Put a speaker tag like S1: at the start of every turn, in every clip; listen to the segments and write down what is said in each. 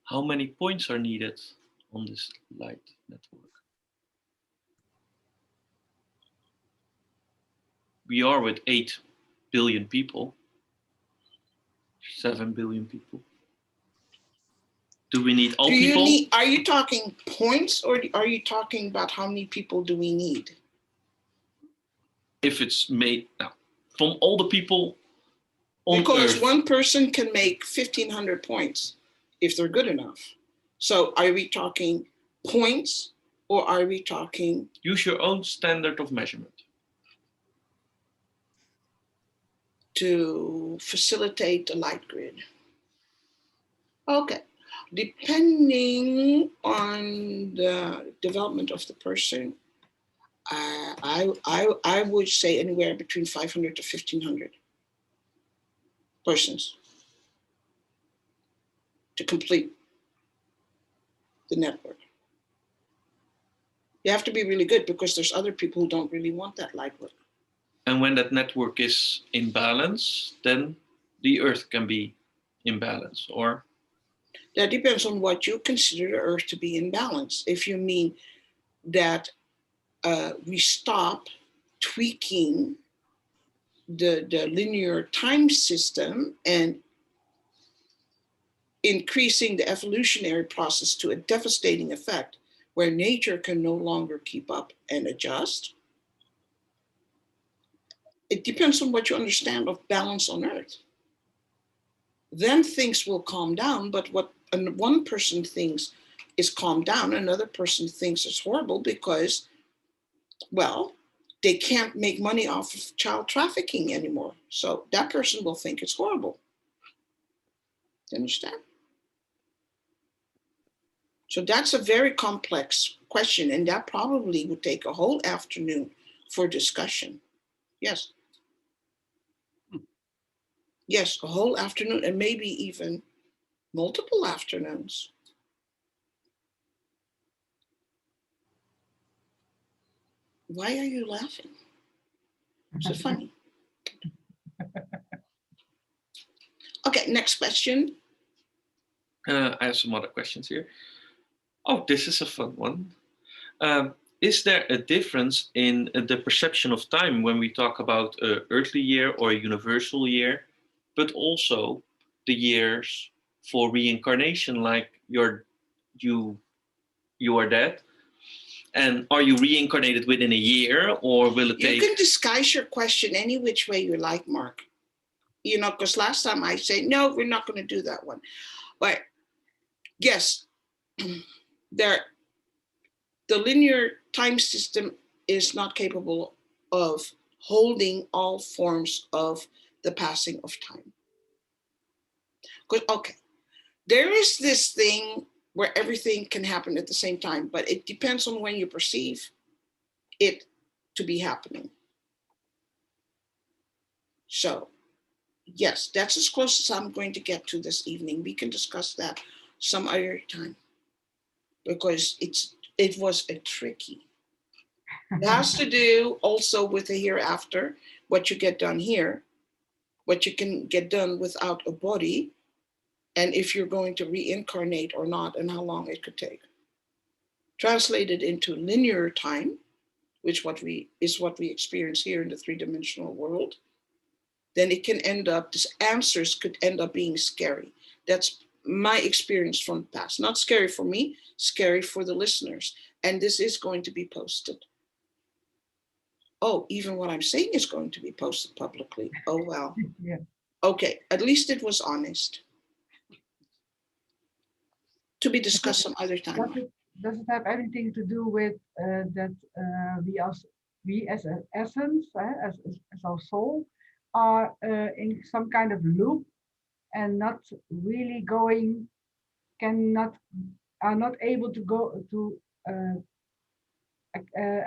S1: How many points are needed on this light network? We are with 8 billion people, 7 billion people. Do we need all people?
S2: Are you talking points, or are you talking about how many people do we need?
S1: If it's made now from all the people on
S2: because
S1: Earth.
S2: One person can make 1,500 points if they're good enough. So are we talking points, or are we talking?
S1: Use your own standard of measurement.
S2: To facilitate the light grid. Okay. Depending on the development of the person, I would say anywhere between 500 to 1,500 persons to complete the network. You have to be really good, because there's other people who don't really want that light work.
S1: And when that network is in balance, then the Earth can be in balance, or?
S2: That depends on what you consider the Earth to be in balance. If you mean that we stop tweaking the linear time system and increasing the evolutionary process to a devastating effect where nature can no longer keep up and adjust. It depends on what you understand of balance on Earth. Then things will calm down, but what one person thinks is calmed down, another person thinks it's horrible because, well, they can't make money off of child trafficking anymore. So that person will think it's horrible. You understand? So that's a very complex question, and that probably would take a whole afternoon for discussion. Yes. Yes, a whole afternoon, and maybe even multiple afternoons. Why are you laughing? So funny. Okay, next question.
S1: I have some other questions here. Oh, this is a fun one. Is there a difference in the perception of time when we talk about an earthly year or a universal year, but also the years for reincarnation, like you are dead, and are you reincarnated within a year, or will it take?
S2: You can disguise your question any which way you like, Mark. You know, because last time I said, no, we're not going to do that one. But yes, the linear time system is not capable of holding all forms of the passing of time. Okay, there is this thing where everything can happen at the same time, but it depends on when you perceive it to be happening. So, yes, that's as close as I'm going to get to this evening. We can discuss that some other time, because it was a tricky. It has to do also with the hereafter, what you get done here, what you can get done without a body, and if you're going to reincarnate or not, and how long it could take. Translated into linear time, which is what we experience here in the three-dimensional world, then it can end up, these answers could end up being scary. That's my experience from the past. Not scary for me, scary for the listeners. And this is going to be posted. Oh, even what I'm saying is going to be posted publicly. Oh, well.
S3: Yeah.
S2: Okay, at least it was honest. To be discussed some other time.
S3: Does it have anything to do with that we as an essence, as our soul, are in some kind of loop and not really going, are not able to go to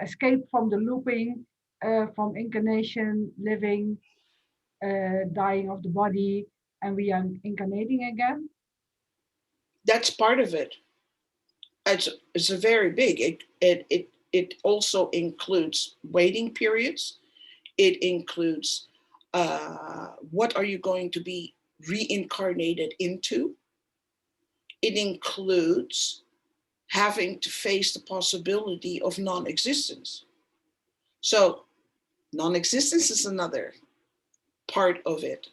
S3: escape from the looping, from incarnation, living, dying of the body, and we are incarnating again?
S2: That's part of it. It's a very big. It also includes waiting periods. It includes what are you going to be reincarnated into? It includes having to face the possibility of non-existence. So non-existence is another part of it.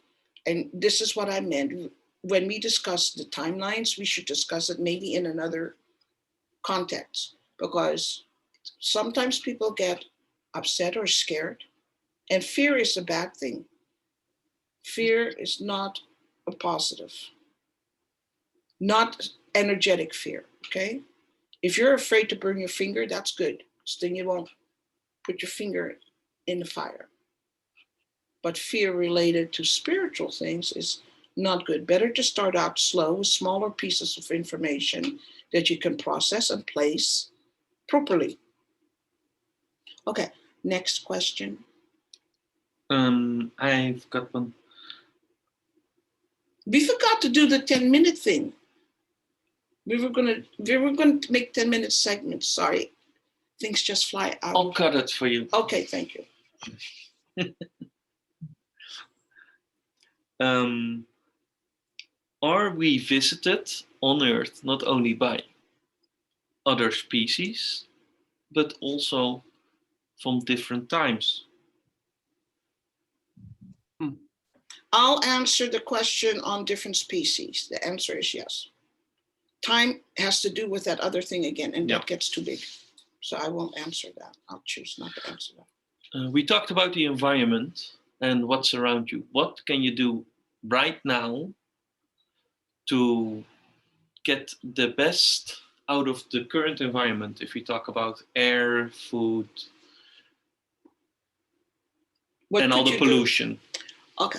S2: And this is what I meant. When we discuss the timelines, we should discuss it maybe in another context, because sometimes people get upset or scared, and fear is a bad thing. Fear is not a positive, not energetic fear, okay? If you're afraid to burn your finger, that's good, because then you won't put your finger in the fire. But fear related to spiritual things is not good. Better to start out slow with smaller pieces of information that you can process and place properly. Okay, next question.
S1: I've got one.
S2: We forgot to do the 10-minute thing. We were gonna make 10-minute segments. Sorry, things just fly out.
S1: I'll cut it for you.
S2: Okay, thank you.
S1: Are we visited on Earth not only by other species, but also from different times?
S2: I'll answer the question on different species. The answer is yes. Time has to do with that other thing again, and that gets too big. So I won't answer that. I'll choose not to answer that.
S1: We talked about the environment and what's around you. What can you do right now to get the best out of the current environment? If we talk about air, food, and all the pollution.
S2: Okay.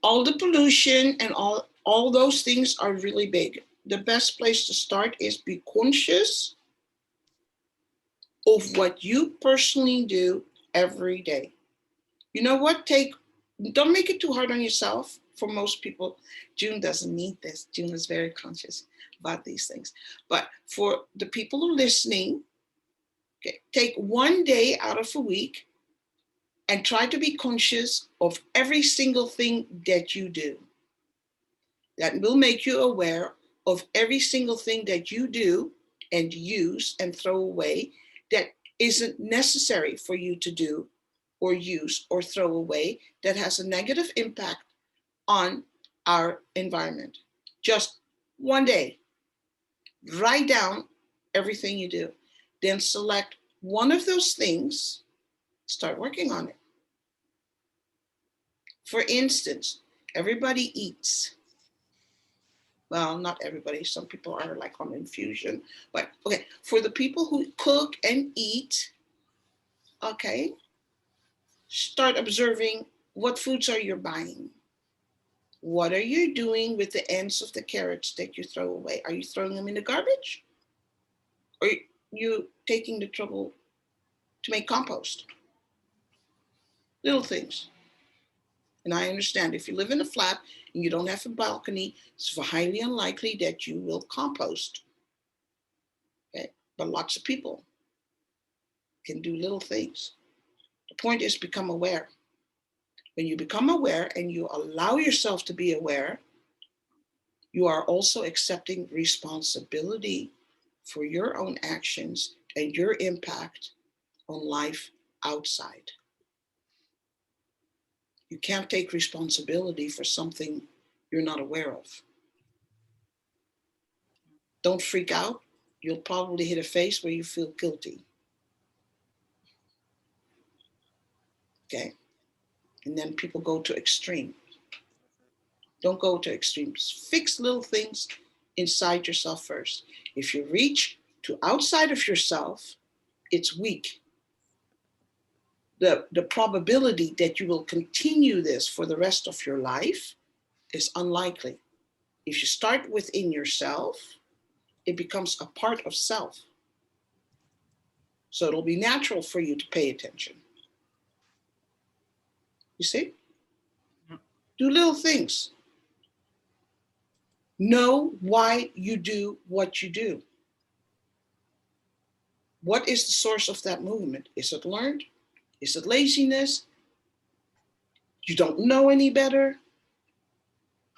S2: All the pollution and all those things are really big. The best place to start is be conscious of what you personally do every day. You know what? Don't make it too hard on yourself. For most people, June doesn't need this. June is very conscious about these things. But for the people who are listening, okay, take one day out of a week and try to be conscious of every single thing that you do. That will make you aware of every single thing that you do and use and throw away that isn't necessary for you to do or use or throw away, that has a negative impact on our environment. Just one day, write down everything you do, then select one of those things, start working on it. For instance, everybody eats. Well, not everybody. Some people are like on infusion, but okay. For the people who cook and eat, okay, start observing what foods are you buying. What are you doing with the ends of the carrots that you throw away? Are you throwing them in the garbage? Or are you taking the trouble to make compost? Little things. And I understand if you live in a flat and you don't have a balcony, it's highly unlikely that you will compost. Okay? But lots of people can do little things. The point is become aware. When you become aware and you allow yourself to be aware, you are also accepting responsibility for your own actions and your impact on life outside. You can't take responsibility for something you're not aware of. Don't freak out. You'll probably hit a phase where you feel guilty. Okay? And then people go to extreme. Don't go to extremes. Fix little things inside yourself first. If you reach to outside of yourself, it's weak. The probability that you will continue this for the rest of your life is unlikely. If you start within yourself, it becomes a part of self. So it'll be natural for you to pay attention. You see? Do little things. Know why you do what you do. What is the source of that movement? Is it learned? Is it laziness? You don't know any better?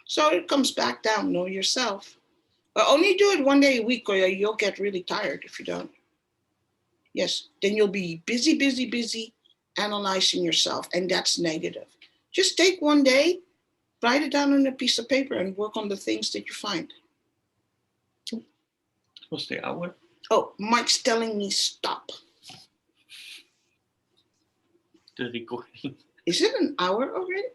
S2: So it comes back down, know yourself. But only do it 1 day a week, or you'll get really tired if you don't. Yes, then you'll be busy, busy, busy analyzing yourself, and that's negative. Just take 1 day, write it down on a piece of paper, and work on the things that you find.
S1: Was the hour?
S2: Oh, Mike's telling me stop.
S1: The recording.
S2: Is it an hour already?